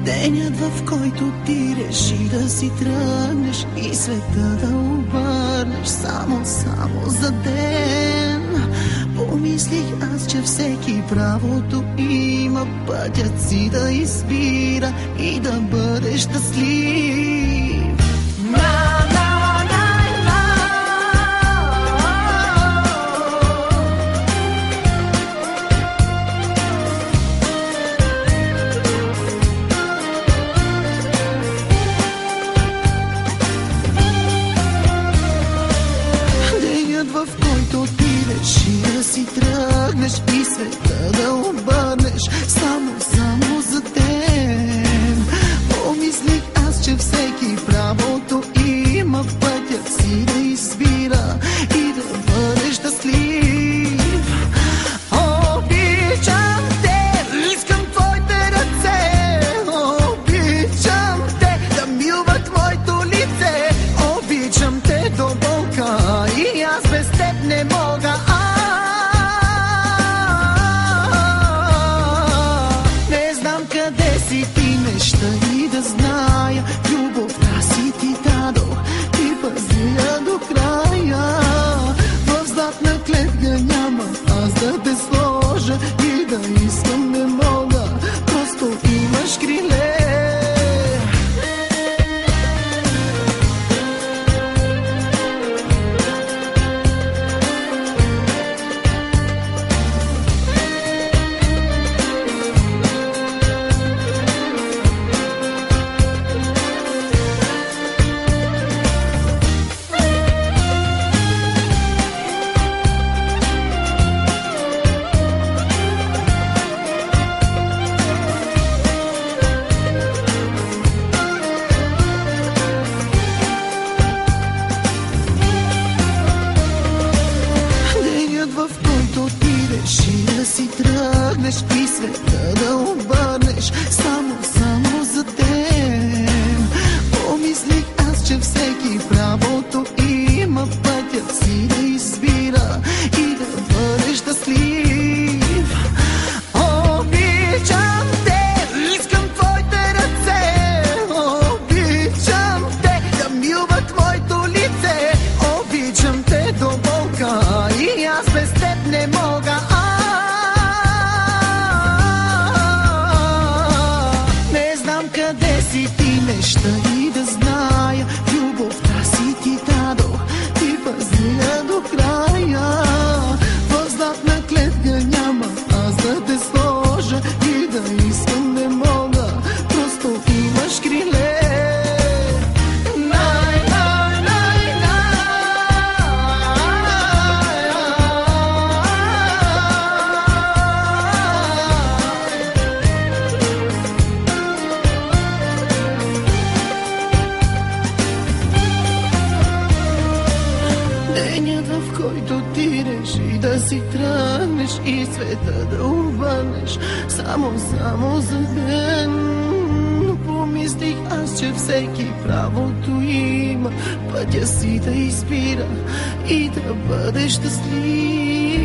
Денят, в който ти реши да си тръгнеш и света да обърнеш само за ден. Помислих аз, че всеки правото има пътят си да избира и да бъде щастлив. В който ти реши да си тръгнеш и света да обърнеш само за ден. Помислих аз, че всеки правото има пътят си да избира и да бъде щастлив. Обичам те, искам твоите ръце, обичам те да милват моето лице, обичам те до болка и аз без теб не мога. Не знам къде си ти, неща и да зная, любовта си ти дадох, ти пази я до края. В златна клетка няма аз да те сложа и да искам не мога, просто имаш криле. В който ти реши да си тръгнеш и света да обърнеш само за ден. Помислих аз, че всеки правото има пътят си да избира и да бъде щастлив. Обичам те, искам твоите ръце, обичам те да милват моето лице, обичам те до болка и аз без теб не мога. Не знам къде си ти, неща и да зная, любовта си ти дадох, ти пази я до края. В златна клетка няма аз да те сложа и да искам не мога, просто имаш криле. Денят, в който ти реши да си тръгнеш и света да обърнеш само за ден. Помислих аз, че всеки правото има пътя си да избира и да бъде щастлив.